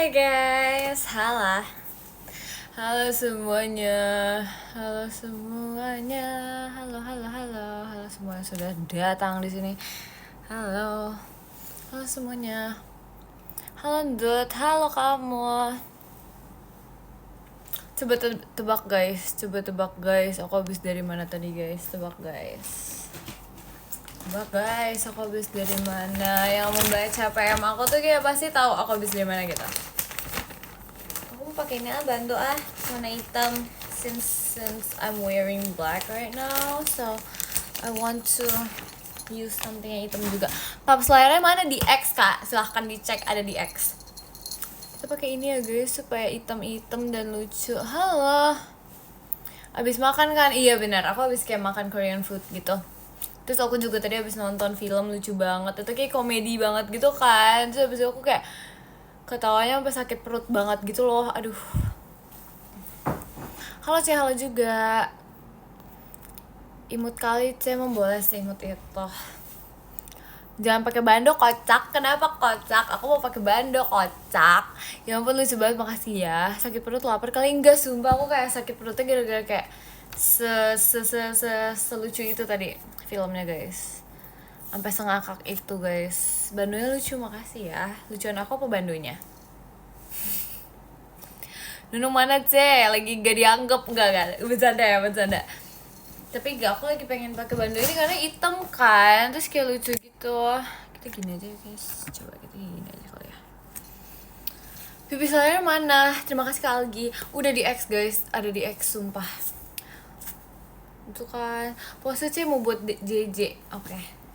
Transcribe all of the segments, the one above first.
Hai guys, halo semuanya, halo semuanya, halo semua yang sudah datang di sini. Halo semuanya, halo Dut, halo kamu. Coba tebak guys, aku habis dari mana tadi guys? Tebak guys, aku habis dari mana? Yang membaca PM aku tuh kayak pasti tahu aku habis dari mana gitu. Aku mau pakai ini bantu warna hitam since I'm wearing black right now, so I want to use something yang hitam juga. Paps layarnya mana? Di X kak, silahkan dicek, ada di X. Kita pakai ini ya guys supaya hitam dan lucu. Halo, abis makan kan? Iya benar, aku abis kayak makan Korean food gitu. Terus aku juga tadi abis nonton film lucu banget, itu kayak komedi banget gitu kan. Terus abis itu aku kayak ketawanya sampai sakit perut banget gitu loh, aduh. Halo C, halo juga. Imut kali C, boleh sih imut itu. Jangan pakai bando kocak. Kenapa kocak? Aku mau pakai bando kocak. Ya ampun lucu banget, makasih ya. Sakit perut lapar kali enggak, sumpah aku kayak sakit perutnya gara-gara kayak selucu itu tadi filmnya guys. Sampai sengakak itu guys. Bandonya lucu, makasih ya. Lucuan aku apa bandonya? Nunung mana C? Lagi gak dianggap enggak? Bercanda. Tapi gak, aku lagi pengen pakai bando ini karena hitam kan, terus kayak lucu gitu. Kita gini aja guys, coba kita gini aja kali ya. Pipis layar mana? Terima kasih Kak Algi. Udah di X guys, ada di X sumpah. Itu kan pose C mau buat JJ. Oke.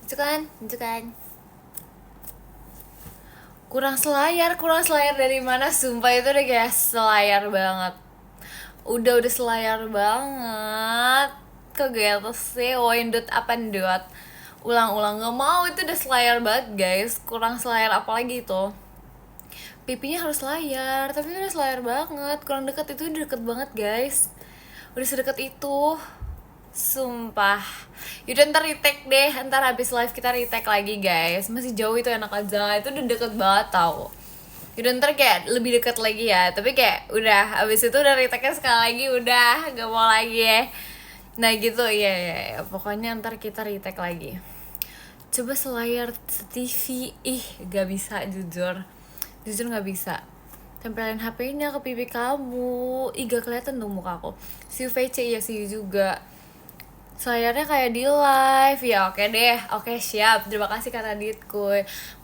Itu kan. Kurang selayar dari mana? Sumpah itu udah kayak selayar banget. Udah selayar banget. Kegiatan sih, windut apa ndot. Ulang-ulang gak mau, itu udah selayar banget guys. Kurang selayar apalagi itu. Pipinya harus layar, tapi udah selayar banget. Kurang deket, itu udah deket banget guys. Udah sedekat itu. Sumpah. Yaudah ntar retake deh, ntar habis live kita retake lagi guys. Masih jauh itu enak aja, itu udah deket banget tau. Yaudah ntar kayak lebih deket lagi ya. Tapi kayak udah, abis itu udah retake-nya sekali lagi, udah gak mau lagi ya. Nah gitu, iya. Pokoknya ntar kita retake lagi. Coba selayar TV, gak bisa jujur gak bisa. Tempelin HP-nya ke pipi kamu, gak kelihatan dong muka aku. See you VC, ya see you juga. Selayarnya kayak di live ya, oke deh, oke siap. Terima kasih Kak Raditku.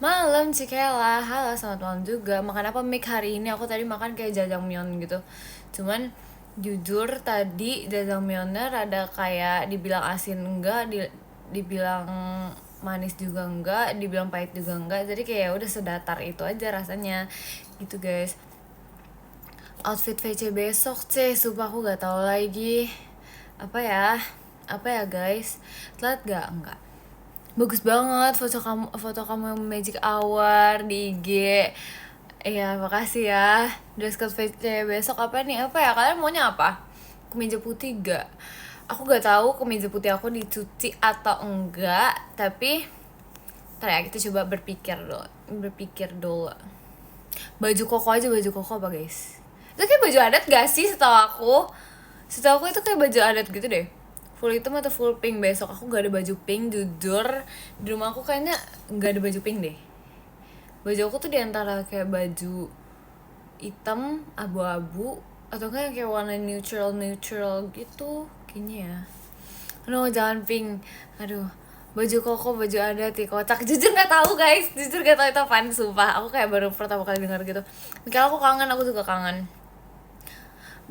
Malam Cikela, halo selamat malam juga. Makan apa Mik hari ini? Aku tadi makan kayak jajangmyeon gitu. Cuman jujur tadi jajangmyeonnya rada kayak dibilang asin enggak, dibilang manis juga enggak, dibilang pahit juga enggak. Jadi kayak udah sedatar itu aja rasanya gitu guys. Outfit VC besok C, sumpah aku gak tahu lagi. Apa ya guys, telat gak? Enggak. Bagus banget foto kamu yang magic hour di IG. Iya makasih ya. Dress code VC besok apa nih? Apa ya, kalian maunya apa? Kemeja putih gak? Aku gak tahu kemeja putih aku dicuci atau enggak, tapi ntar ya kita coba berpikir dulu. Baju koko apa guys? Itu kayak baju adat gak sih? Setahu aku itu kayak baju adat gitu deh. Full hitam atau full pink besok. Aku gak ada baju pink, jujur. Di rumah aku kayaknya gak ada baju pink deh. Baju aku tuh diantara kayak baju hitam, abu-abu, atau kayak warna neutral gitu kayaknya ya. No, jangan pink. Aduh, baju koko, baju adat, kocak. Jujur gak tahu guys, itu apaan, sumpah. Aku kayak baru pertama kali dengar gitu. Kalau aku kangen, aku juga kangen.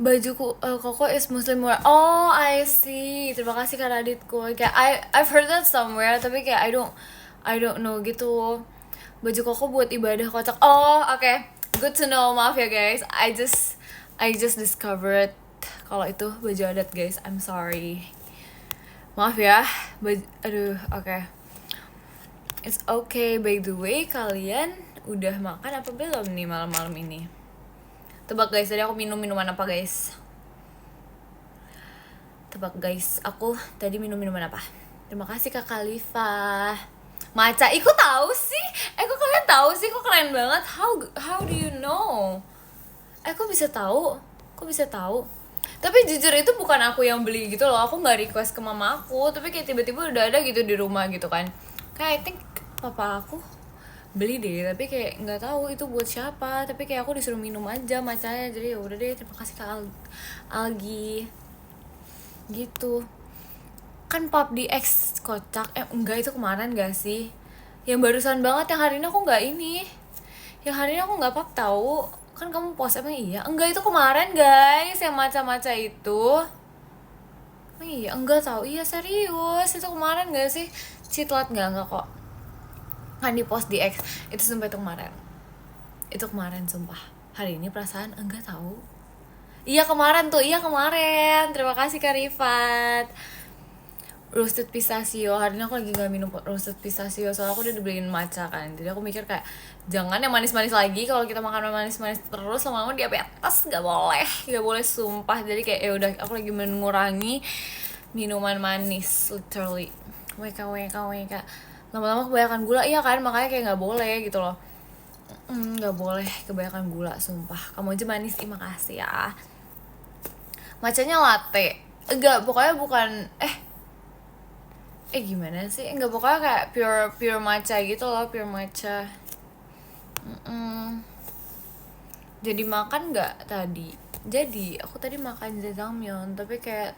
Bajuku koko is muslim wear. Oh, I see. Terima kasih Kak Raditku. Kayak I've heard that somewhere, tapi kayak I don't know gitu. Baju koko buat ibadah kocak. Oh, okay. Good to know. Maaf ya guys. I just discovered kalau itu baju adat guys. I'm sorry. Maaf ya. Aduh, okay. It's okay. By the way, kalian udah makan apa belum nih malam-malam ini? Tebak guys, tadi aku minum minuman apa guys? Tebak guys, aku tadi minum minuman apa? Terima kasih Kak Khalifa. Matcha, iku tahu sih. Kok kalian tahu sih, kok keren banget. How do you know? Kok bisa tahu? Kok bisa tahu? Tapi jujur itu bukan aku yang beli gitu loh. Aku nggak request ke mama aku, tapi kayak tiba-tiba udah ada gitu di rumah gitu kan. Kayak I think papa aku beli deh, tapi kayak nggak tahu itu buat siapa. Tapi kayak aku disuruh minum aja matchanya. Jadi ya udah deh, terima kasih Kak Algi. Gitu. Kan pop di X kocak. Enggak, itu kemarin gak sih? Yang barusan banget, yang hari ini aku nggak ini. Yang hari ini aku nggak pop tahu. Kan kamu post emang iya? Enggak, itu kemarin guys, yang maca-maca itu. Emang iya? Enggak tahu. Iya serius, itu kemarin gak sih? Citlat nggak kok. Kan di post di X. Itu sumpah itu kemarin. Itu kemarin sumpah. Hari ini perasaan enggak tahu. Iya kemarin tuh, iya kemarin. Terima kasih Kak Rifat. Roasted pistachio, hari ini aku lagi gak minum roasted pistachio soalnya aku udah dibeliin matcha kan. Jadi aku mikir kayak jangan yang manis-manis lagi. Kalau kita makan manis-manis terus lama-lama diabetes, gak boleh sumpah. Jadi kayak ya udah aku lagi mengurangi minuman manis literally. WK lama-lama kebanyakan gula, iya kan, makanya kayak gak boleh gitu loh. Gak boleh kebanyakan gula sumpah. Kamu aja manis, terima kasih ya. Matchanya latte, enggak, pokoknya bukan gimana sih? Enggak, pokoknya kayak pure matcha gitu loh, pure matcha. Jadi makan nggak tadi? Jadi aku tadi makan jajangmyeon, tapi kayak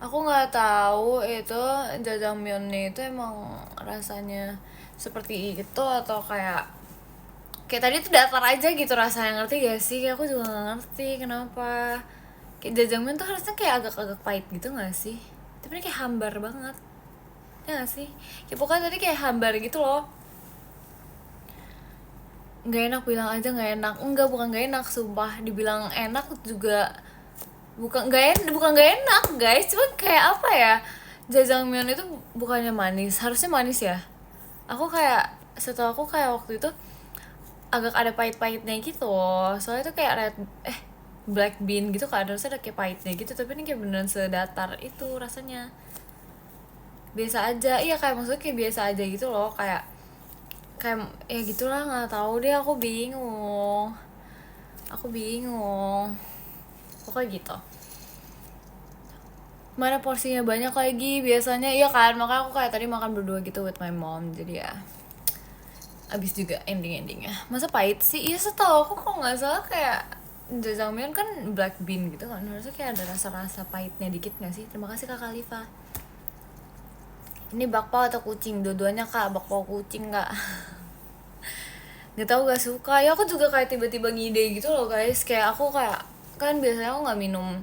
aku nggak tahu itu jajangmyeonnya itu emang rasanya seperti itu atau kayak tadi tuh datar aja gitu rasanya, ngerti gak sih? Aku juga nggak ngerti kenapa. Kayak jajangmyeon tuh harusnya kayak agak-agak pahit gitu nggak sih? Tapi ini kayak hambar banget. Ya gak sih? Ya pokoknya tadi kayak hambar gitu loh. Gak enak, bilang aja gak enak. Enggak, bukan gak enak, sumpah. Dibilang enak juga bukan gak enak guys. Cuma kayak apa ya, jajangmyeon itu bukannya manis, harusnya manis ya. Aku kayak, setahu aku kayak waktu itu agak ada pahit-pahitnya gitu loh. Soalnya itu kayak black bean gitu kan, harusnya ada kayak pahitnya gitu. Tapi ini kayak beneran sedatar itu rasanya. Biasa aja, iya kayak maksudnya kayak biasa aja gitu loh, kayak ya gitulah, nggak tahu deh, aku bingung pokoknya gitu. Mana porsinya banyak lagi biasanya, iya kan, makanya aku kayak tadi makan berdua gitu with my mom, jadi ya abis juga endingnya. Masa pahit sih? Iya setahu aku kok nggak salah kayak jajangmyeon kan black bean gitu kan, harusnya kayak ada rasa pahitnya dikit nggak sih? Terima kasih Kak Khalifa. Ini bakpao atau kucing? Dua-duanya Kak, bakpao kucing Kak. Gak tau, gak suka. Ya aku juga kayak tiba-tiba ngide gitu loh guys. Kayak aku kayak, kan biasanya aku gak minum,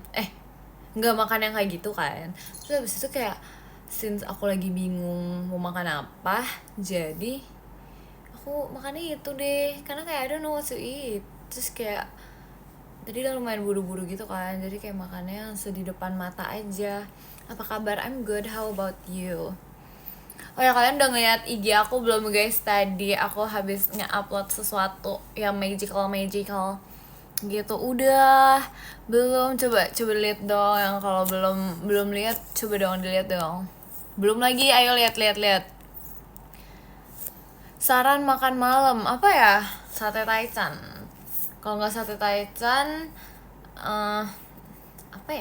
gak makan yang kayak gitu kan. Terus habis itu kayak, since aku lagi bingung mau makan apa, jadi aku makannya itu deh. Karena kayak I don't know what to eat. Terus kayak, tadi udah lumayan buru-buru gitu kan. Jadi kayak makannya di depan mata aja. Apa kabar? I'm good, how about you? Oh ya, kalian udah ngeliat IG aku belum guys? Tadi aku habis nge-upload sesuatu yang magical gitu. Udah belum? Coba lihat dong, yang kalau belum lihat coba dong dilihat dong. Belum lagi, ayo lihat. Saran makan malam apa ya? Sate taichan. Kalau nggak sate taichan, apa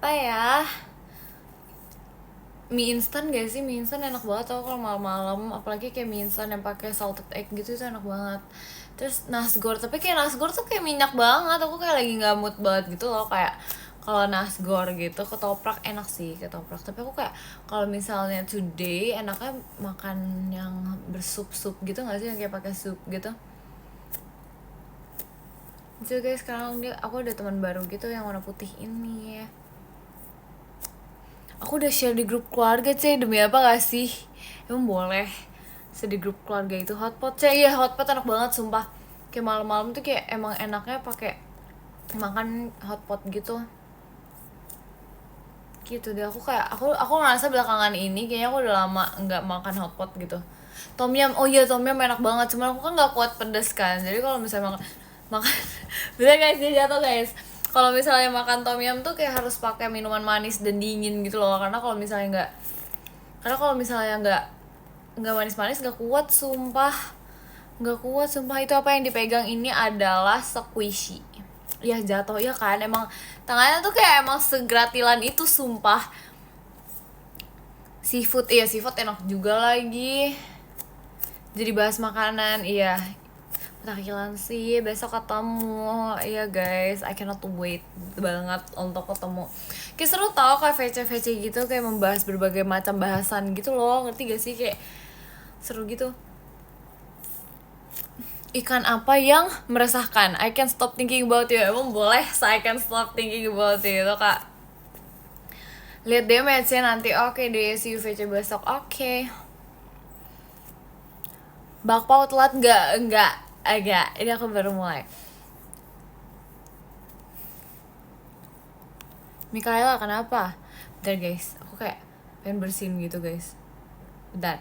ya? Mie instan gak sih? Mie instan enak banget tau kalau malam-malam, apalagi kayak mie instan yang pakai salted egg gitu, itu enak banget. Terus nasgor, tapi kayak nasgor tuh kayak minyak banget, aku kayak lagi nggak mood banget gitu loh. Kayak kalau nasgor gitu, ketoprak enak sih ketoprak, tapi aku kayak kalau misalnya today enaknya makan yang bersup-sup gitu nggak sih, yang kayak pakai sup gitu. Jadi guys, sekarang aku ada teman baru gitu yang warna putih ini. Aku udah share di grup keluarga demi apa gak sih? Emang boleh di grup keluarga itu hotpot iya hotpot enak banget sumpah. Kayak malam-malam tuh kayak emang enaknya pakai makan hotpot gitu deh. Aku kayak aku ngerasa belakangan ini kayaknya aku udah lama nggak makan hotpot gitu. Tom yum, oh iya tom yum enak banget, cuman aku kan nggak kuat pedes kan, jadi kalau misalnya makan bisa guys, dia jatuh guys. Kalau misalnya makan tom yum tuh kayak harus pakai minuman manis dan dingin gitu loh, karena kalau misalnya nggak nggak manis-manis, nggak kuat sumpah. Nggak kuat sumpah. Itu apa yang dipegang ini adalah squishy. Ya jatuh ya kan, emang tangannya tuh kayak emang segratilan itu sumpah. Seafood, iya seafood enak juga lagi. Jadi bahas makanan, iya. Takilan sih, besok ketemu. Iya guys, I cannot wait banget untuk ketemu. Kayak seru tau kayak VC-VC gitu, kayak membahas berbagai macam bahasan gitu loh. Ngerti gak sih, kayak seru gitu. Ikan apa yang meresahkan? I can stop thinking about you. Emang boleh I can stop thinking about you itu kak. Lihat deh matchnya nanti. Oke deh, see you VC besok. Oke. Bakpao telat enggak. Agak. Ini aku baru mulai. Mikaela kenapa? Bentar guys, aku kayak pengen bersihin gitu guys. Bentar.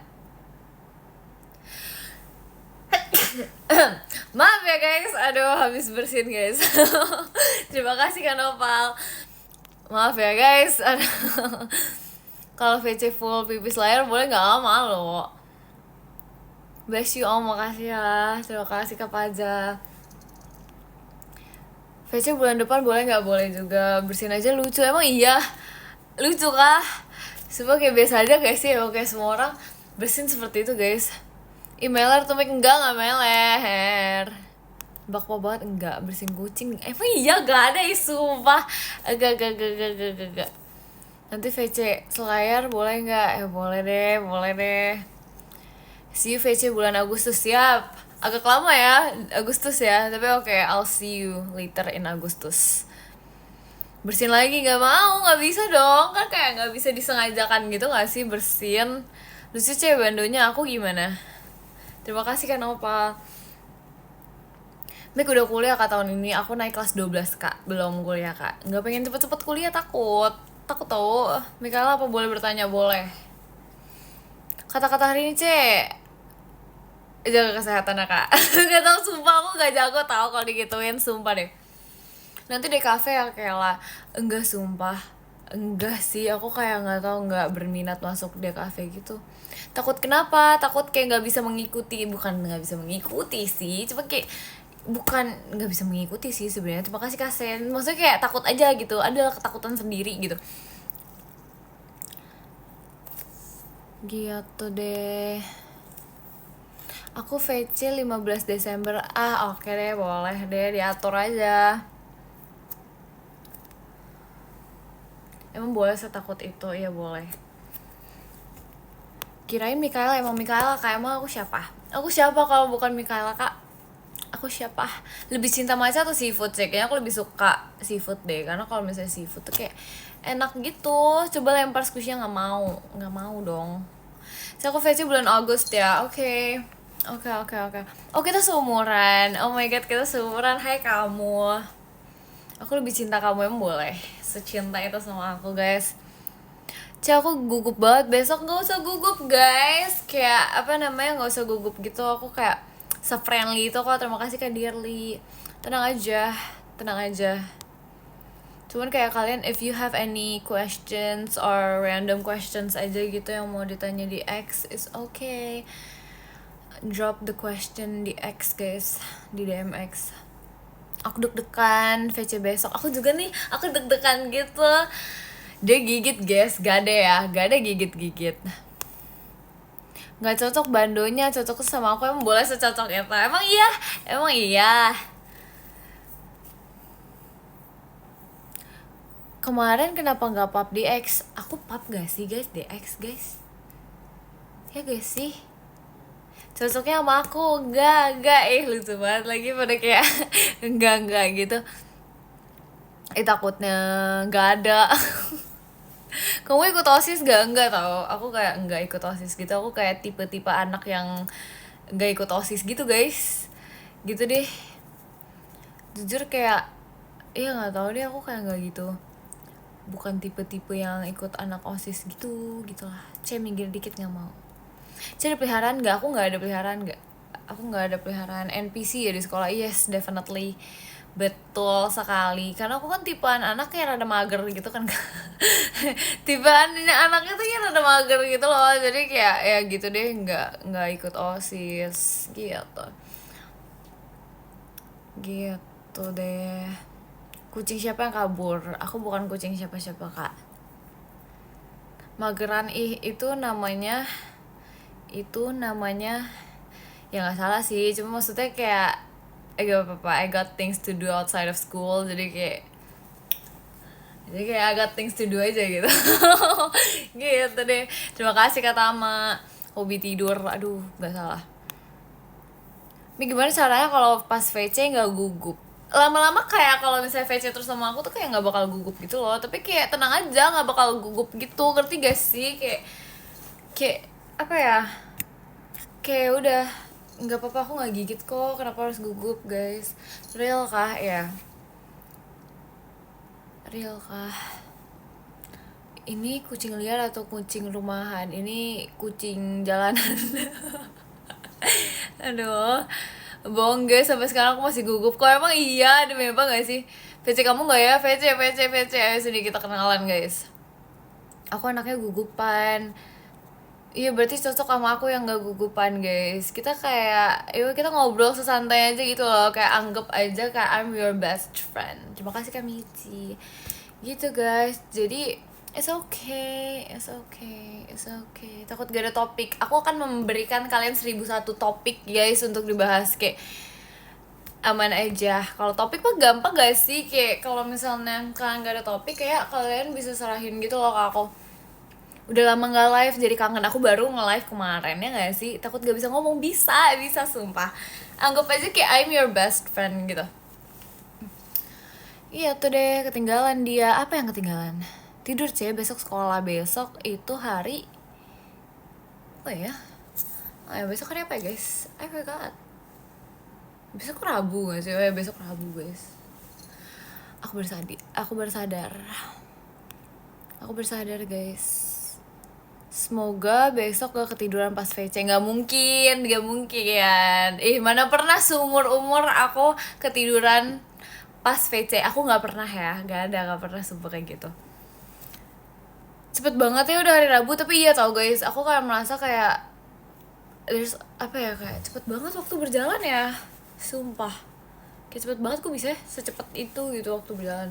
Maaf ya guys, aduh habis bersihin guys. Terima kasih Kak Nopal. Maaf ya guys. Kalau VC full pipis layar boleh nggak? Malu. Bless you all, makasih ya. Terima kasih Kak Paja. VC bulan depan boleh nggak? Boleh juga. Bersihin aja lucu. Emang iya? Lucu kah? Semua kayak biasa aja guys sih. Oke semua orang bersihin seperti itu guys. Emailer tuh enggak meler. Bakpo banget enggak, bersihin kucing. Emang iya gak ada sumpah. Agak. Nanti VC selayar boleh nggak? Boleh deh. See you VC bulan Agustus, siap. Agak lama ya Agustus ya, tapi oke, I'll see you later in Agustus. Bersihin lagi nggak mau, nggak bisa dong, kan kayak nggak bisa disengajakan gitu nggak sih bersihin. Lucu cewek bandonya, aku gimana? Terima kasih kan Opa. Mek udah kuliah kak tahun ini, aku naik kelas 12 kak, belum kuliah kak. Nggak pengen cepet-cepet kuliah, takut tau. Mikaela apa boleh bertanya? Boleh. Kata-kata hari ini cek, jaga kesehatan ya kak. Gak tau sumpah, aku gak jago tau kalau digituin, sumpah deh. Nanti di cafe ya Kela. Enggak sumpah, enggak sih, aku kayak nggak tahu, nggak berminat masuk di cafe gitu. Takut kenapa? Takut kayak nggak bisa mengikuti. Bukan nggak bisa mengikuti sih, cuma kayak bukan nggak bisa mengikuti sih sebenarnya. Terima kasih Kasen, maksudnya kayak takut aja gitu, ada ketakutan sendiri gitu. Gitu deh. Aku VC 15 Desember. Oke deh, boleh deh, diatur aja. Emang boleh setakut itu? Iya boleh. Kirain Mikaela, emang Mikaela kak. Emang aku siapa? Aku siapa kalau bukan Mikaela kak? Aku siapa? Lebih cinta matcha atau seafood sih? Kayaknya aku lebih suka seafood deh. Karena kalau misalnya seafood tuh kayak enak gitu. Coba lempar squishy-nya nggak mau dong. So aku VC bulan Agustus ya. Oke. Oh kita seumuran. Oh my god, kita seumuran. Hai kamu. Aku lebih cinta kamu, emang boleh secinta itu sama aku guys. Aku gugup banget, besok gak usah gugup guys. Kayak apa namanya, gak usah gugup gitu. Aku kayak se-friendly itu kok. Terima kasih Kak Dearly. Tenang aja. Cuman kayak kalian, if you have any questions or random questions aja gitu yang mau ditanya di X, is okay. Drop the question di X guys, di DM X. Aku deg-degan VC besok. Aku juga nih, aku deg-degan gitu. Dia gigit guys, gak ada gigit-gigit. Gak cocok bandonya, cocok sama aku. Emang boleh secocok itu? Emang iya. Kemarin kenapa gak pub di X? Aku pub gak sih guys di X guys? Ya guys sih? Cocoknya sama aku, enggak, lucu banget lagi pada kayak enggak gitu. Takutnya gak ada. Kamu ikut OSIS gak? Enggak tau, aku kayak enggak ikut OSIS gitu. Aku kayak tipe-tipe anak yang enggak ikut OSIS gitu guys. Gitu deh. Jujur kayak, iya gak tahu deh, aku kayak enggak gitu. Bukan tipe-tipe yang ikut anak OSIS gitu lah. Minggir dikit gak mau. Ada peliharaan gak? Aku gak ada peliharaan gak? Aku gak ada peliharaan. NPC ya di sekolah? Yes, definitely. Betul sekali. Karena aku kan tipean anak kayak rada mager gitu kan. tipe anaknya tuh yang rada mager gitu loh, jadi kayak ya gitu deh, nggak ikut OSIS gitu gitu deh. Kucing siapa yang kabur? Aku bukan kucing siapa-siapa, kak. Mageran itu namanya ya nggak salah sih, cuma maksudnya kayak gak apa-apa, I got things to do outside of school, jadi kayak I got things to do aja gitu. Gitu deh. Terima kasih Kak Tama. Hobi tidur, aduh nggak salah. Ini gimana caranya kalau pas VC nggak gugup? Lama-lama kayak kalau misalnya VC terus sama aku tuh kayak nggak bakal gugup gitu loh, tapi kayak tenang aja nggak bakal gugup gitu, ngerti gak sih? Kayak apa ya, kayak udah nggak apa-apa, aku nggak gigit kok, kenapa harus gugup guys? Real kah ya? Real kah? Ini kucing liar atau kucing rumahan? Ini kucing jalanan. Aduh, bohong guys, sampai sekarang aku masih gugup kok. Emang iya, demi apa gak sih? VC kamu gak ya? VC ayo sini kita kenalan guys. Aku anaknya gugupan. Iya, berarti cocok sama aku yang gak gugupan guys. Kita kayak, yuk kita ngobrol sesantai aja gitu loh. Kayak anggap aja kayak I'm your best friend. Terima kasih Kak Michi. Gitu guys, jadi it's okay. Takut gak ada topik. Aku akan memberikan kalian 1001 topik guys untuk dibahas, kayak aman aja. Kalau topik mah gampang gak sih? Kayak kalau misalnya kalian gak ada topik, kayak kalian bisa serahin gitu loh ke aku. Udah lama gak live, jadi kangen. Aku baru nge-live kemarin, ya gak sih? Takut gak bisa ngomong, bisa sumpah. Anggap aja kayak I'm your best friend gitu. Iya tuh deh, ketinggalan dia. Apa yang ketinggalan? Tidur besok sekolah. Besok itu hari apa ya? Oh ya, besok hari apa ya guys? I forgot. Besok Rabu gak sih? Oh ya, besok Rabu guys. Aku bersadar guys. Semoga besok gak ketiduran pas VC. Gak mungkin. Mana pernah seumur umur aku ketiduran pas VC. Aku gak pernah ya. Gak pernah sumpah kayak gitu. Cepet banget ya udah hari Rabu. Tapi iya tau guys, aku kayak merasa kayak kayak cepet banget waktu berjalan ya. Sumpah, kayak cepet banget kok bisa secepat itu gitu waktu berjalan.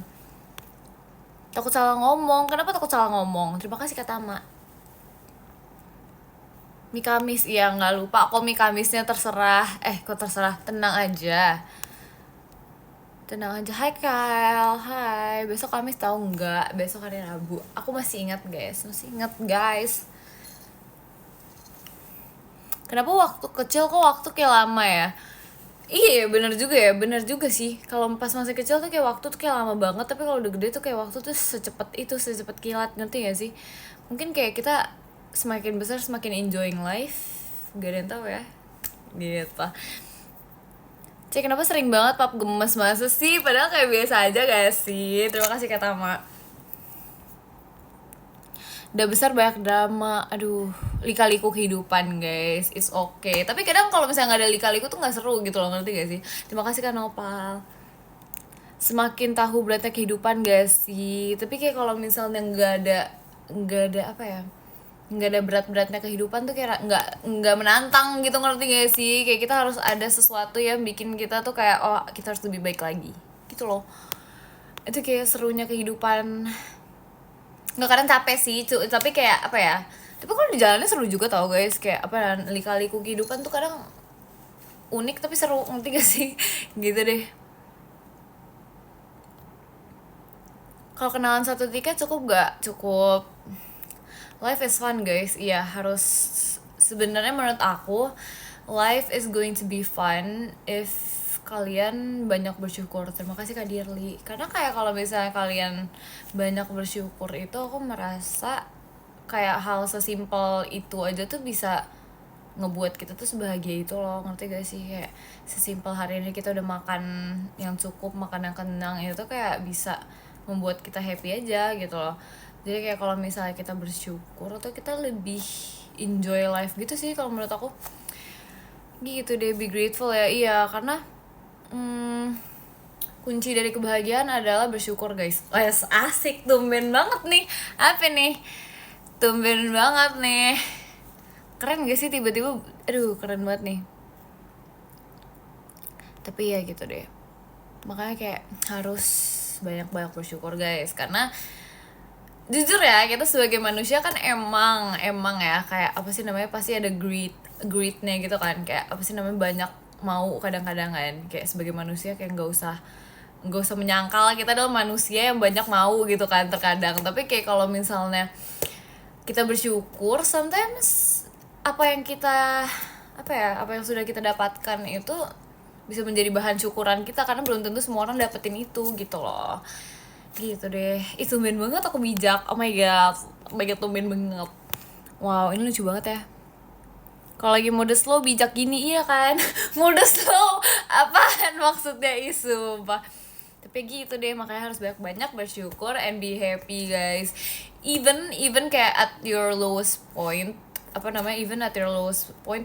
Takut salah ngomong. Kenapa takut salah ngomong? Terima kasih Kak Tama. Mie Kamis, iya nggak lupa kok mie Kamisnya, terserah. Kok terserah, tenang aja. Hai Kyle, hai. Besok Kamis tahu nggak? Besok hari Rabu. Aku masih ingat guys. Kenapa waktu kecil kok waktu kayak lama ya? Iya bener juga sih. Kalau pas masih kecil tuh kayak waktu tuh kayak lama banget, tapi kalau udah gede tuh kayak waktu tuh secepat kilat, ngerti gak sih? Mungkin kayak kita semakin besar semakin enjoying life, gak ada yang tahu ya gitu. Kenapa sering banget pap gemes, masa sih? Padahal kayak biasa aja gak sih? Terima kasih Kak Tama. Udah besar banyak drama, aduh, lika-liku kehidupan guys, it's okay. Tapi kadang kalau misalnya nggak ada lika-liku tuh nggak seru gitu loh, ngerti gak sih? Terima kasih Kak Nopal. Semakin tahu beratnya kehidupan gak sih? Tapi kayak kalau misalnya nggak ada apa ya, nggak ada berat-beratnya kehidupan tuh kayak nggak menantang gitu, ngerti gak sih? Kayak kita harus ada sesuatu yang bikin kita tuh kayak oh kita harus lebih baik lagi gitu loh. Itu kayak serunya kehidupan. Nggak, kadang capek sih tapi kayak apa ya, tapi kalau di jalannya seru juga tau guys, kayak apa, lika-liku kehidupan tuh kadang unik tapi seru, ngerti gak sih? Gitu deh. Kalau kenalan satu tiket cukup gak? Cukup. Life is fun guys. Iya, harus. Sebenarnya menurut aku life is going to be fun if kalian banyak bersyukur. Terima kasih Kak Dirli. Karena kayak kalau misalnya kalian banyak bersyukur itu, aku merasa kayak hal sesimpel itu aja tuh bisa ngebuat kita tuh sebahagia itu loh, ngerti gak sih? Kayak sesimpel hari ini kita udah makan yang cukup, makan yang kenyang, itu tuh kayak bisa membuat kita happy aja gitu loh. Jadi kayak kalau misalnya kita bersyukur atau kita lebih enjoy life gitu sih kalau menurut aku. Gitu deh, be grateful ya. Iya, karena kunci dari kebahagiaan adalah bersyukur guys. Wes asik, tumben banget nih. Apa nih? Tumben banget nih. Keren gak sih tiba-tiba? Aduh keren banget nih. Tapi ya gitu deh, makanya kayak harus banyak-banyak bersyukur guys. Karena jujur ya, kita sebagai manusia kan emang ya kayak apa sih namanya, pasti ada greednya gitu kan. Kayak apa sih namanya, banyak mau kadang-kadang kan. Kayak sebagai manusia kayak nggak usah menyangkal kita adalah manusia yang banyak mau gitu kan terkadang. Tapi kayak kalau misalnya kita bersyukur, sometimes apa yang sudah kita dapatkan itu bisa menjadi bahan syukuran kita, karena belum tentu semua orang dapetin itu gitu loh. Gitu deh. Itu tumben banget aku bijak. Oh my god, tumben banget. Wow, ini lucu banget ya. Kalau lagi mode slow bijak gini, iya kan? Mode slow apaan maksudnya, isu sumpah. Tapi gitu deh, makanya harus banyak-banyak bersyukur and be happy guys. Even kayak at your lowest point,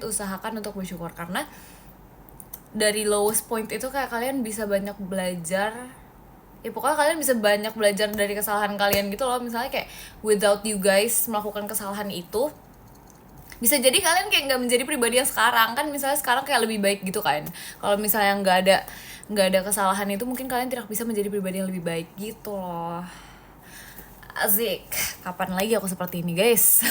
usahakan untuk bersyukur. Karena dari lowest point itu kayak kalian bisa banyak belajar. Ya pokoknya kalian bisa banyak belajar dari kesalahan kalian gitu loh. Misalnya kayak without you guys melakukan kesalahan itu, bisa jadi kalian kayak nggak menjadi pribadi yang sekarang kan. Misalnya sekarang kayak lebih baik gitu kan. Kalau misalnya nggak ada kesalahan itu, mungkin kalian tidak bisa menjadi pribadi yang lebih baik gitu loh. Asik, kapan lagi aku seperti ini guys.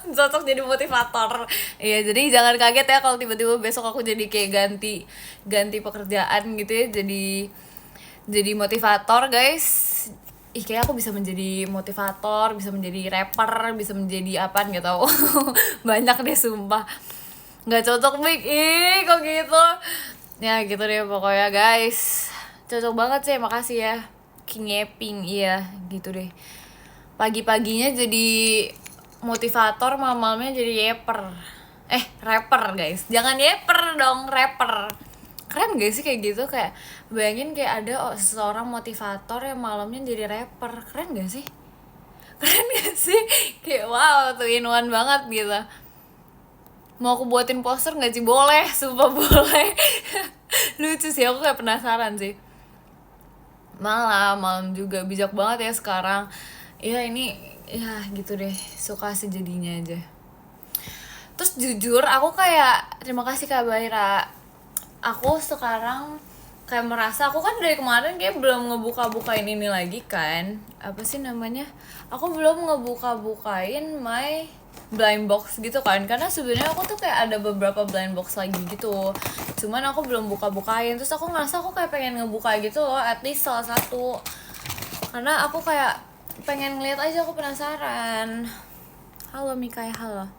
Cocok jadi motivator. Iya, jadi jangan kaget ya kalau tiba-tiba besok aku jadi kayak ganti pekerjaan gitu ya, jadi motivator guys. Kayak aku bisa menjadi motivator, bisa menjadi rapper, bisa menjadi apa nggak tahu. Banyak deh sumpah. Nggak cocok Mik, kok gitu. Ya gitu deh pokoknya guys. Cocok banget sih, makasih ya. Ngeping, iya gitu deh. Pagi-paginya jadi motivator, malamnya jadi rapper guys. Jangan yeper dong, rapper. Keren gak sih kayak gitu? Kayak bayangin kayak ada seseorang motivator yang malamnya jadi rapper. Keren gak sih? Keren gak sih? Kayak wow, tuh in one banget gitu. Mau aku buatin poster gak sih? Boleh, sumpah boleh. Lucu sih, aku kayak penasaran sih. Malam juga, bijak banget ya sekarang. Ya ini ya gitu deh, suka sejadinya aja. Terus jujur aku kayak terima kasih Kak Baira. Aku sekarang kayak merasa, aku kan dari kemarin kayak belum ngebuka-bukain ini lagi kan. Apa sih namanya? Aku belum ngebuka-bukain my blind box gitu kan. Karena sebenarnya aku tuh kayak ada beberapa blind box lagi gitu. Cuman aku belum buka-bukain. Terus aku ngerasa aku kayak pengen ngebuka gitu loh, at least salah satu. Karena aku kayak pengen ngeliat aja, aku penasaran. Halo Mikai, halo.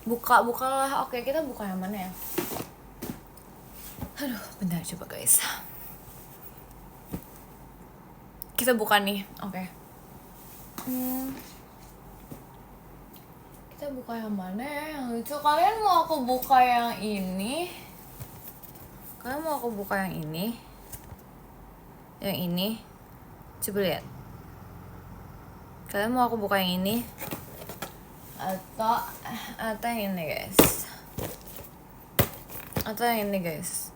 Bukalah. Oke, kita buka yang mana ya? Aduh, bentar coba guys. Kita buka nih, oke. Kita buka yang mana ya, yang lucu. Kalian mau aku buka yang ini? Yang ini? Coba lihat. Kalian mau aku buka yang ini? Atau yang ini guys? Atau yang ini guys?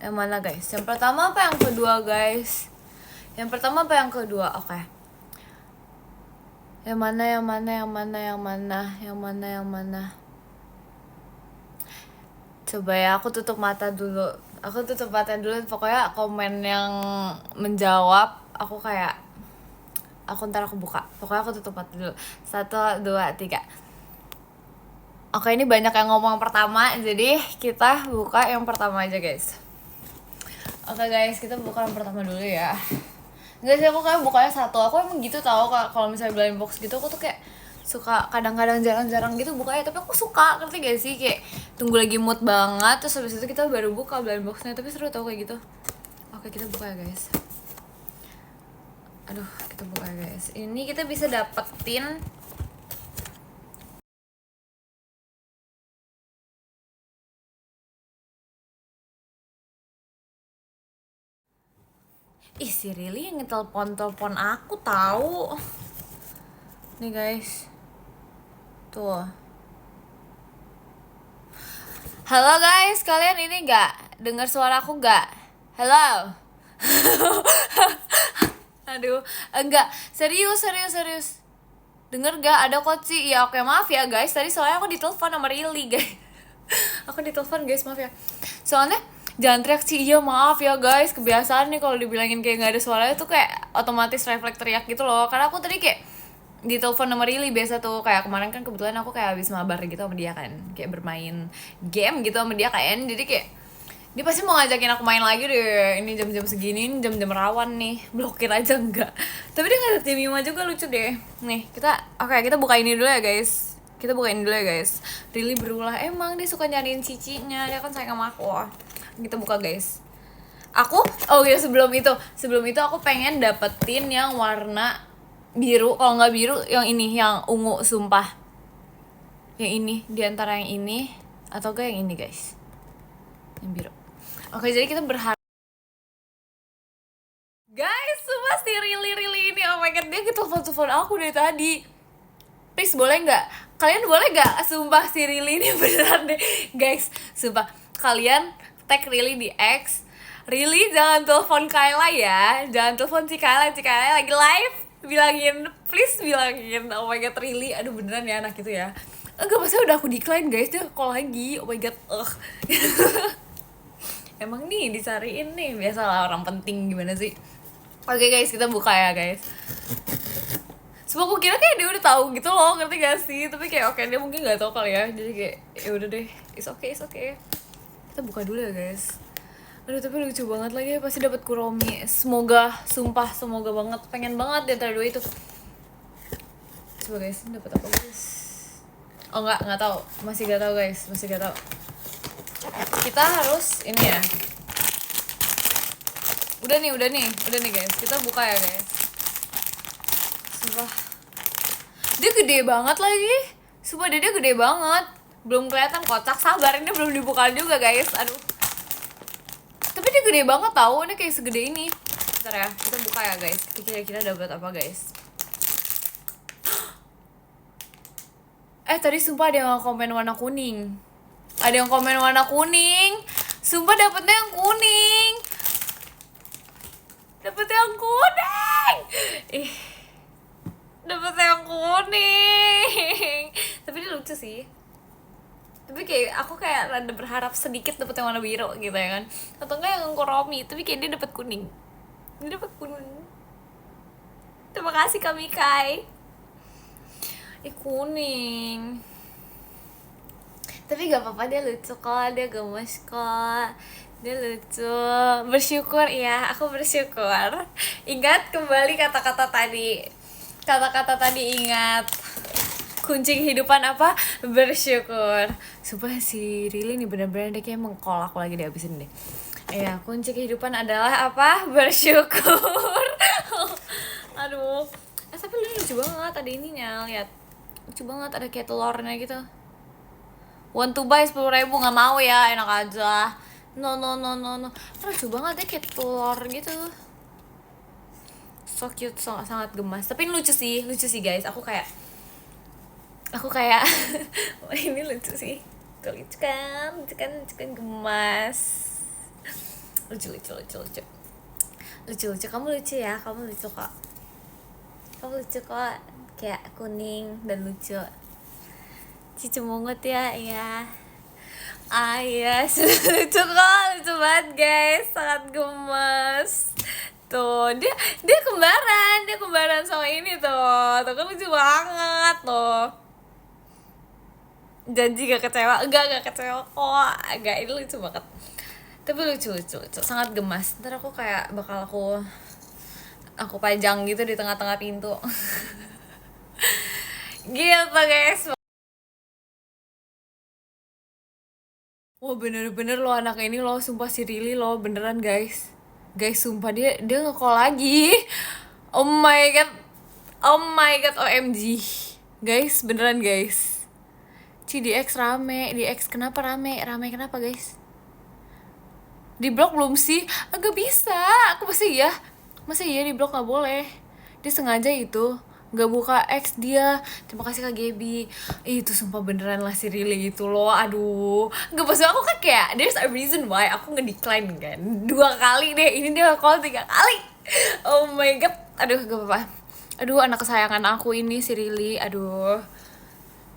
Yang mana guys? Yang pertama apa yang kedua guys? Yang pertama apa yang kedua? Oke. Yang mana? Coba ya, aku tutup mata dulu. Pokoknya komen yang menjawab ntar aku buka. Pokoknya aku tutup mata dulu. 1, 2, 3. Oke, ini banyak yang ngomong pertama, jadi kita buka yang pertama aja guys. Oke guys, kita buka yang pertama dulu ya. Enggak sih, aku kayak bukanya satu. Aku emang gitu tau, kalau misalnya blind box gitu aku tuh kayak suka kadang-kadang jarang-jarang gitu bukanya. Tapi aku suka, ngerti gak sih? Kayak tunggu lagi mood banget, terus habis itu kita baru buka blind boxnya. Tapi seru tau kayak gitu. Oke, kita buka ya guys. Aduh, kita buka ya guys. Ini kita bisa dapetin si Rili yang ngetelpon aku tahu. Nih guys. Tuh. Halo guys, kalian ini Dengar suara aku gak? Hello? Aduh, enggak, serius. Denger gak? Ada kok sih. Ya oke, maaf ya guys. Tadi soalnya aku ditelepon sama Rili guys. Aku ditelepon guys, maaf ya. Soalnya jangan teriak sih. Iya maaf ya guys. Kebiasaan nih kalau dibilangin kayak nggak ada suaranya tuh kayak otomatis refleks teriak gitu loh. Karena aku tadi kayak ditelepon sama Rili biasa tuh. Kayak kemarin kan kebetulan aku kayak habis mabar gitu sama dia kan. Kayak bermain game gitu sama dia kan. Jadi kayak dia pasti mau ngajakin aku main lagi deh. Ini jam-jam segini, ini jam-jam rawan nih. Blokir aja enggak. Tapi dia ngajak tim Yuma juga, lucu deh. Nih, kita buka ini dulu ya guys. Kita bukain dulu ya guys. Rili berulah, emang dia suka nyariin cicinya. Dia kan sayang sama aku. Kita buka guys. Oh ya sebelum itu aku pengen dapetin yang warna biru. Kalau nggak biru, yang ini, yang ungu, sumpah. Yang ini, diantara yang ini atau gak yang ini guys. Yang biru. Oke, jadi kita berharap guys, sumpah si Rili ini, oh my god, dia telepon aku dari tadi. Please boleh nggak? Kalian boleh nggak? Sumpah si Rili ini beneran deh, guys. Sumpah kalian tag Rili di X. Rili jangan telepon Kayla ya, jangan telepon si Kayla lagi live. Please bilangin. Oh my god Rili, aduh beneran ya anak itu ya. Enggak, masa udah aku decline guys, dia call lagi. Oh my god, Emang nih dicariin nih, biasalah orang penting gimana sih. Oke guys, kita buka ya guys. Semua aku kira kayak dia udah tahu gitu loh, ngerti gak sih? Tapi kayak oke, dia mungkin nggak tahu kali ya. Jadi kayak ya udah deh, it's okay. Kita buka dulu ya guys. Aduh tapi lucu banget lagi, pasti dapat Kuromi. Semoga banget, pengen banget di antara dua itu. Coba guys, dapat apa guys? Oh nggak tahu, masih nggak tahu guys, Kita harus ini ya. Udah nih guys, kita buka ya guys. Sumpah dia gede banget lagi. Sumpah dia gede banget. Belum kelihatan kocak, sabar, ini belum dibuka juga guys. Aduh. Tapi dia gede banget tau, ini kayak segede ini. Bentar ya, kita buka ya guys. Kira-kira dapat apa guys? Tadi sumpah ada yang komen warna kuning. Sumpah dapetnya yang kuning. Dapet yang kuning. Tapi dia lucu sih. Tapi kayak aku kayak rada berharap sedikit dapet yang warna biru gitu ya kan. Atau enggak yang Kuromi, tapi kayak dia dapet kuning. Terima kasih Kak Mikai. Kuning. Tapi gak apa-apa, dia lucu kok, dia gemes kok. Dia lucu. Bersyukur ya, aku bersyukur. Ingat kembali kata-kata tadi, ingat. Kunci kehidupan apa? Bersyukur. Sumpah si Rili nih bener-bener dia kayak mengkol aku lagi, dihabisin deh. Ya, kunci kehidupan adalah apa? Bersyukur. Aduh. Tapi lu lucu banget, ada ininya, lihat. Lucu banget, ada kayak telurnya gitu. Want to buy 10.000, nggak mau ya, enak aja. No. Lucu banget deh, kayak telur gitu. So cute, sangat gemas. Tapi lucu sih guys. Aku kayak ini lucu sih. Lucu kan gemas. Lucu. Kamu lucu ya, kamu lucu kok. Kayak kuning dan lucu. Cici mungut ya, iya. Iya, lucu banget guys, sangat gemes. Tuh, dia kembaran sama ini tuh kan lucu banget tuh. Janji gak kecewa, enggak kecewa kok, ini lucu banget. Tapi lucu, sangat gemas. Ntar aku kayak bakal aku pajang gitu di tengah-tengah pintu. Gitu guys. Wah bener-bener lo anak ini lo, sumpah si Rili lo, beneran guys, sumpah dia nge-call lagi. Oh my god, OMG guys, beneran guys. Di X rame, kenapa rame kenapa guys? Di blok belum sih? Agak bisa, aku masa iya di blok nggak boleh. Dia sengaja itu nggak buka X dia. Terima kasih Kak Gaby. Itu sumpah beneran lah si Rili itu loh. Aduh, nggak, maksud aku kan kayak there's a reason why aku nge-decline kan 2 kali deh, ini dia call 3 kali. Oh my god, aduh gak apa-apa. Aduh, anak kesayangan aku ini si Rili. Aduh,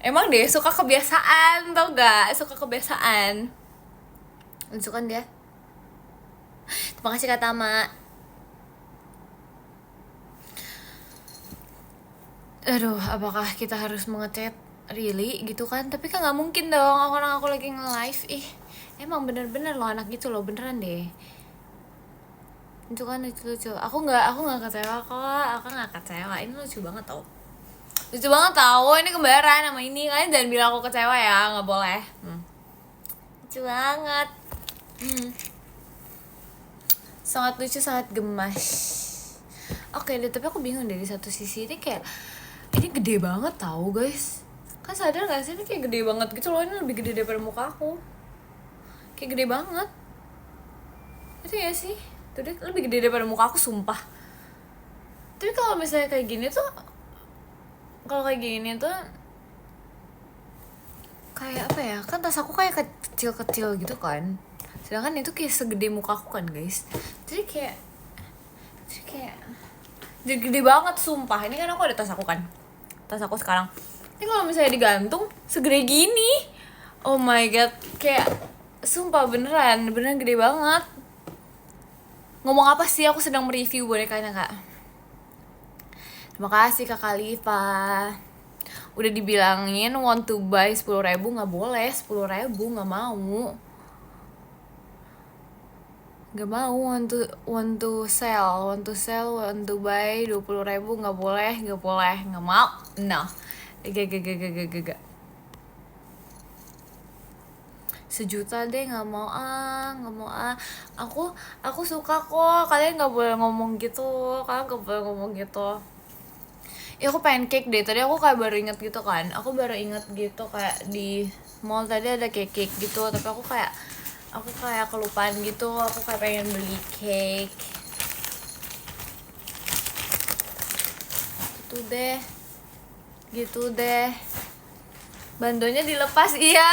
emang deh suka kebiasaan, tau gak, suka kebiasaan. Lucu kan dia. Terima kasih Kak Tama. Aduh, apakah kita harus mengechat Rili gitu kan? Tapi kan nggak mungkin dong, orang aku lagi nge-live. Emang bener-bener loh anak gitu loh, beneran deh. Itu kan lucu-lucu. Aku nggak kecewa kok, aku nggak kecewa. Ini lucu banget tau. Lucu banget tau, ini kembaran sama ini. Kalian jangan bilang aku kecewa ya, nggak boleh. Lucu banget. Sangat lucu, sangat gemas. Oke deh, tapi aku bingung deh, di satu sisi ini kayak ini gede banget tau guys. Kan sadar gak sih ini kayak gede banget gitu loh. Ini lebih gede daripada muka aku. Kayak gede banget. Itu ya sih. Tuh deh, lebih gede daripada muka aku sumpah. Tapi kalau misalnya kayak gini tuh, kalau kayak gini tuh kayak apa ya, kan tas aku kayak kecil-kecil gitu kan. Sedangkan itu kayak segede muka aku kan guys. Jadi kayak jadi gede banget sumpah. Ini kan aku ada tas aku kan, tas aku sekarang ini kalau misalnya digantung segede gini. Oh my god, kayak sumpah beneran gede banget. Ngomong apa sih, aku sedang mereview bonekanya Kak. Terima kasih Kak Khalifa. Udah dibilangin want to buy 10.000, gak boleh 10.000, gak mau. Gak mau, want to sell, want to buy 20.000, gak boleh, gak mau, no, gak. 1 juta deh, gak mau aku suka kok, kalian gak boleh ngomong gitu, Ya aku pengen cake deh, tadi aku kayak baru inget gitu kan, kayak di mall tadi ada cake gitu, tapi aku kayak kelupaan gitu, aku kayak pengen beli cake gitu deh. Bandonya dilepas, iya.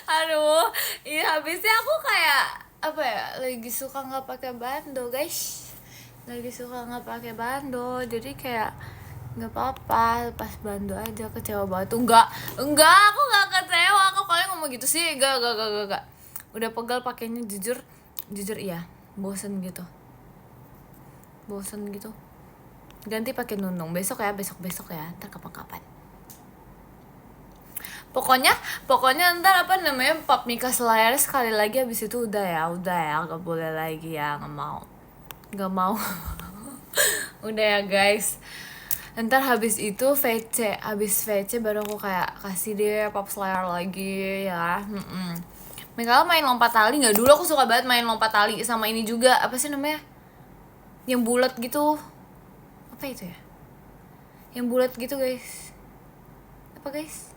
Aduh, iya, habisnya aku kayak apa ya, lagi suka nggak pakai bando guys, jadi kayak nggak apa-apa, lepas bando aja. Kecewa banget tuh. Enggak, aku nggak kecewa. Kok kalian ngomong gitu sih? Gak. Udah pegal pakainya, jujur iya, bosen gitu. Ganti pakai nunung besok ya, ntar kapan-kapan. Pokoknya ntar apa namanya, pap Mika Selayar sekali lagi, habis itu udah ya, gak boleh lagi ya, gak mau. Udah ya guys, ntar habis itu VC baru aku kayak kasih deh pap Selayar lagi ya. Mika main lompat tali nggak? Dulu aku suka banget main lompat tali, sama ini juga, apa sih namanya, yang bulat gitu, apa itu ya, yang bulat gitu guys, apa guys,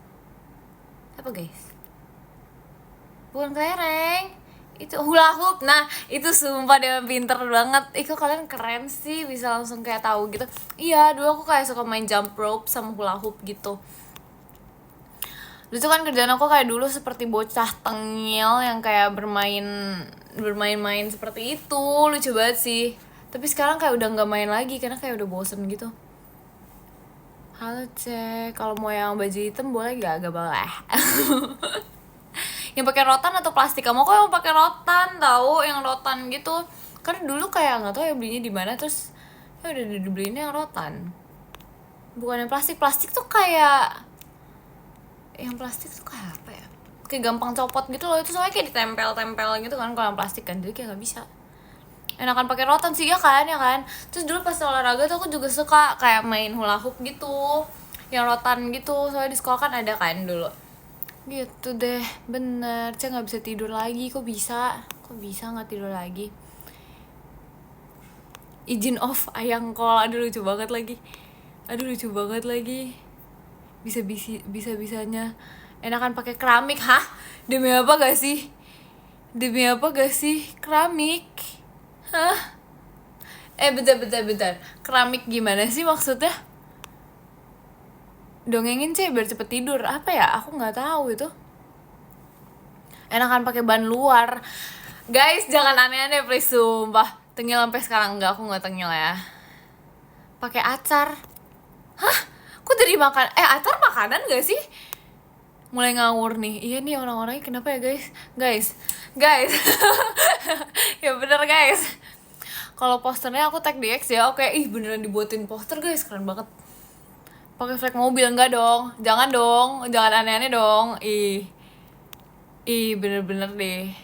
bukan kelereng, itu hula hoop. Nah itu sumpah dia pinter banget. Kok kalian keren sih, bisa langsung kayak tahu gitu. Iya, dulu aku kayak suka main jump rope sama hula hoop gitu. Lucu kan kerjaan aku kayak dulu seperti bocah tengil yang kayak bermain-main seperti itu. Lucu banget sih. Tapi sekarang kayak udah nggak main lagi karena kayak udah bosen gitu. Halo cek, kalau mau yang baju hitam boleh gak boleh. Yang pakai rotan atau plastik? Kamu kok yang pakai rotan, tahu yang rotan gitu. Karena dulu kayak nggak tahu ya belinya di mana, terus ya udah dibeliinnya yang rotan. Bukan yang plastik tuh kayak, yang plastik tuh kayak apa ya? Kayak gampang copot gitu loh, itu soalnya kayak ditempel gitu kan, kalau yang plastik kan, jadi kayak nggak bisa. Enakan pakai rotan sih ya kan. Terus dulu pas olahraga tuh aku juga suka kayak main hula hoop gitu, yang rotan gitu, soalnya di sekolah kan ada kan dulu. Gitu deh, bener. Saya nggak bisa tidur lagi. Kok bisa nggak tidur lagi? Izin off ayang kol. Aduh lucu banget lagi. Bisanya enakan pakai keramik. Hah? Demi apa gak sih keramik? Hah? Bentar. Keramik gimana sih maksudnya? Dongengin sih biar cepet tidur. Apa ya, aku nggak tahu itu. Enakan pakai ban luar. Guys, jangan aneh-aneh please, sumpah. Tengil sampai sekarang enggak, aku nggak tengil ya. Pakai acar. Hah? Kok dari makan? Acar makanan gak sih? Mulai ngawur nih. Iya nih orang-orangnya kenapa ya guys? Guys. Ya bener guys. Kalau posternya aku tag di X ya. Oke, beneran dibuatin poster guys, keren banget. Pakai flag mobil enggak dong? Jangan dong, jangan aneh-aneh dong. Bener-bener deh.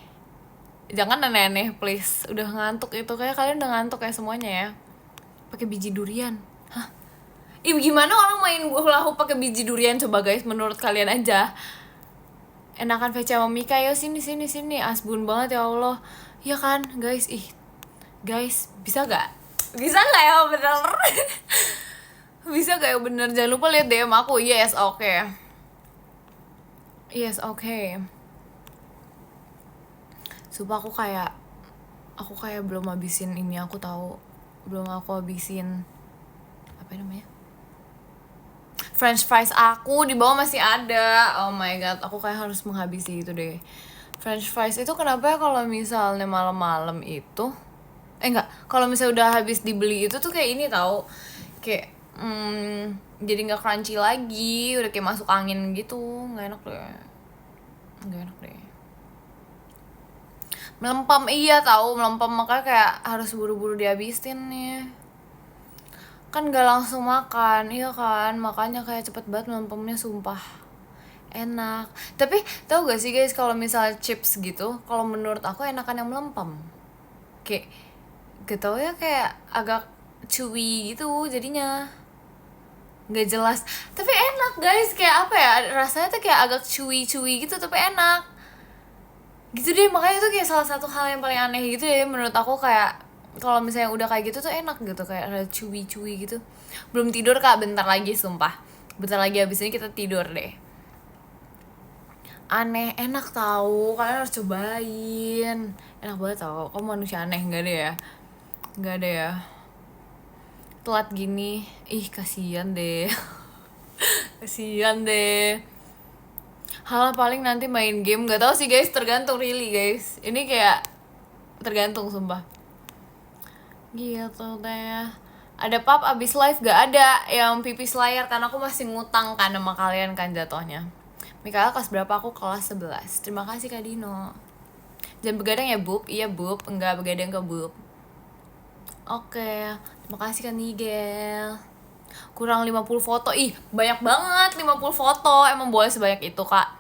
Jangan aneh-aneh please. Udah ngantuk itu, kayak kalian udah ngantuk ya semuanya ya. Pakai biji durian. Hah? Gimana orang main hula hoop pakai biji durian coba guys, menurut kalian aja. Enakan VC sama Mika, yo sini asbun banget ya Allah. Ya kan guys, guys bisa gak ya bener. Bisa gak ya bener, jangan lupa lihat DM aku. Yes oke. Sumpah aku kayak belum habisin ini, aku tahu belum aku habisin apa namanya, French fries aku di bawah masih ada. Oh my god, aku kayak harus menghabisi itu deh. French fries itu kenapa ya kalau misalnya malam-malam itu enggak, kalau misalnya udah habis dibeli itu tuh kayak ini tahu, kayak jadi nggak crunchy lagi, udah kayak masuk angin gitu, nggak enak deh. Melempem, tahu melempem, makanya kayak harus buru-buru dihabisin nih. Kan gak langsung makan, iya kan, makanya kayak cepet banget melempemnya, sumpah enak. Tapi tau gak sih guys, kalau misalnya chips gitu, kalau menurut aku enakan yang melempem. Kayak gak tau ya, kayak agak chewy gitu jadinya, nggak jelas tapi enak guys. Kayak apa ya, rasanya tuh kayak agak chewy gitu tapi enak gitu deh. Makanya tuh kayak salah satu hal yang paling aneh gitu ya menurut aku, kayak kalau misalnya udah kayak gitu tuh enak gitu, kayak ada chewy gitu. Belum tidur kak, bentar lagi sumpah, bentar lagi abis ini kita tidur deh. Aneh, enak tahu, kalian harus cobain, enak banget tau. Kamu manusia aneh, nggak ada ya telat gini, kasihan deh. Kasihan deh. Hal paling nanti main game, nggak tahu sih guys, tergantung really guys. Ini kayak tergantung sumpah. Gitu deh. Ada pub abis live gak ada yang pipis layar, karena aku masih ngutang kan sama kalian kan jatuhnya. Mikaela kelas berapa? Aku kelas 11. Terima kasih Kak Dino. Jangan begadang ya Bub. Iya Bub, enggak begadang ke Bub. Oke, terima kasih Kak Nigel. Kurang 50 foto. Banyak banget 50 foto. Emang boleh sebanyak itu kak?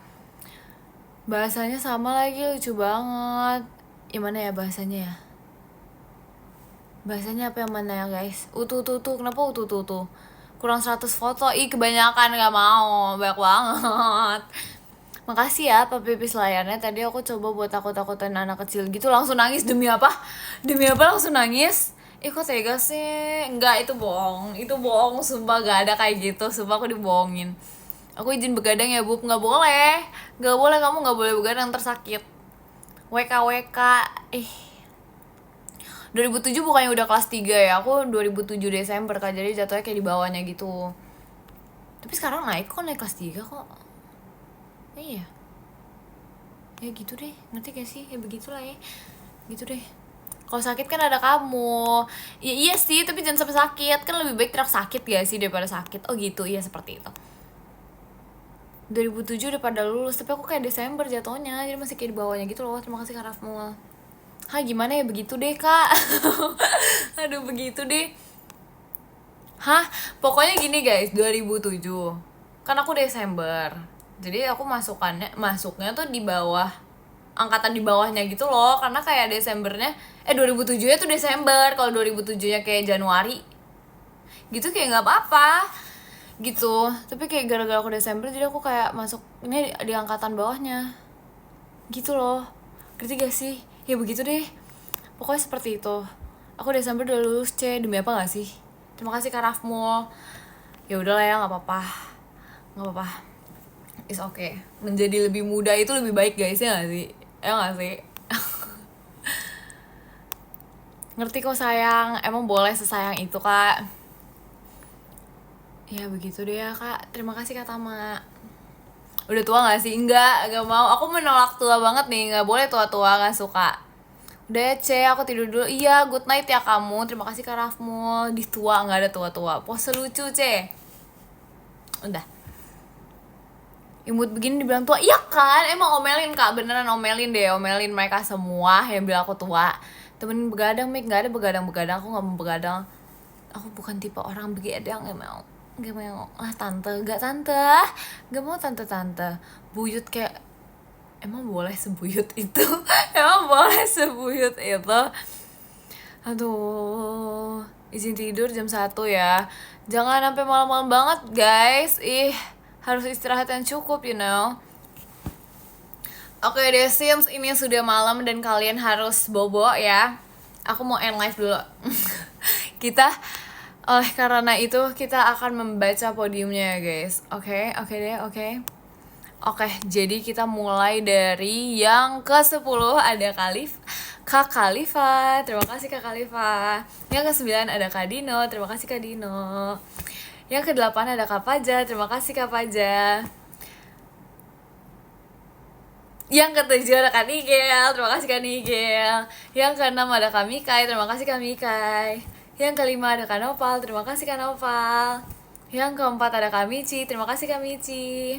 Bahasanya sama lagi, lucu banget. Yang mana ya bahasanya ya? Bahasanya apa yang mana ya guys? Kenapa utuh? Kurang 100 foto. Kebanyakan, gak mau. Banyak banget. Makasih ya Pak Pipis layarnya. Tadi aku coba buat takut-takutin anak kecil gitu, langsung nangis. Demi apa langsung nangis? Kok tega sih? Enggak, itu bohong, sumpah gak ada kayak gitu. Sumpah aku dibohongin. Aku izin begadang ya Bub. Gak boleh, kamu gak boleh begadang, tersakit. WK 2007 bukannya udah kelas 3 ya? Aku 2007 Desember kak, jadi jatuhnya kayak di bawahnya gitu. Tapi sekarang naik kelas 3 kok. Iya ya gitu deh, ngerti gak sih? Ya begitulah ya, gitu deh. Kalau sakit kan ada kamu. Ya iya sih, tapi jangan sampai sakit. Kan lebih baik teriak sakit gak sih daripada sakit. Oh gitu, iya seperti itu. 2007 udah pada lulus, tapi aku kayak Desember jatuhnya, jadi masih kayak di bawahnya gitu loh. Terima kasih Kak Rafmul. Gimana ya, begitu deh Kak. Aduh begitu deh. Pokoknya gini guys, 2007 kan aku Desember, jadi aku masuknya tuh di bawah, angkatan di bawahnya gitu loh, karena kayak Desembernya 2007 nya tuh Desember, kalau 2007 nya kayak Januari gitu, kayak nggak apa-apa gitu. Tapi kayak gara-gara aku Desember, jadi aku kayak masuk ini di angkatan bawahnya gitu loh, ngerti gak sih? Ya begitu deh, pokoknya seperti itu. Aku Desember udah lulus demi apa gak sih? Terima kasih Kak Rafmul. Ya udahlah ya, nggak apa-apa. It's okay. Menjadi lebih muda itu lebih baik guys, ya nggak sih? Nggak sih? Ngerti kok sayang, emang boleh sesayang itu Kak. Ya begitu deh ya kak, terima kasih Kak Tama. Udah tua gak sih? Enggak mau, aku menolak tua banget nih, gak boleh tua-tua, gak suka. Udah ya C, aku tidur dulu. Iya, good night ya kamu. Terima kasih Kak Rafmul. Di tua, gak ada tua-tua. Pose lucu C. Udah. Imut begini dibilang tua. Iya kan, emang omelin kak. Beneran omelin deh, omelin mereka semua yang bilang aku tua. Temen begadang, Mik. Gak ada begadang-begadang, aku gak mau begadang. Aku bukan tipe orang begadang, gak mau. Gak mau. Ah tante, gak tante. Gak mau tante-tante. Buyut kayak, emang boleh sebuyut itu? Emang boleh sebuyut itu? Aduh, izin tidur jam 1 ya. Jangan sampai malam-malam banget, guys. Harus istirahat yang cukup, you know. Oke deh, Sims, ini sudah malam dan kalian harus bobo ya. Aku mau end live dulu. Kita, karena itu kita akan membaca podiumnya ya, guys. Oke deh, oke. Oke, jadi kita mulai dari yang ke-10 ada Kak Khalifa. Terima kasih Kak Khalifa. Yang ke-9 ada Kak Dino. Terima kasih Kak Dino. Yang ke-8 ada Kak Paja. Terima kasih Kak Paja. Yang ke-7 ada Kak Nigel. Terima kasih Kak Nigel. Yang ke-6 ada Kak Mikai. Terima kasih Kak Mikai. Yang ke-5 ada Kak Nopal. Terima kasih Kak Nopal. Yang ke-4 ada Kak Mici. Terima kasih Kak Mici.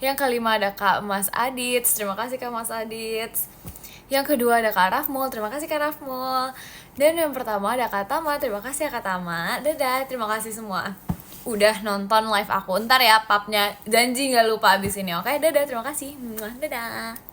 Yang ke-5 ada Kak Mas Adit. Terima kasih Kak Mas Adit. Yang kedua ada Kak Rafmul. Terima kasih Kak Rafmul. Dan yang pertama ada Kak Tama. Terima kasih ya Kak Tama. Dadah, terima kasih semua udah nonton live aku. Ntar ya papnya, janji gak lupa abis ini. Oke, dadah, terima kasih. Dadah.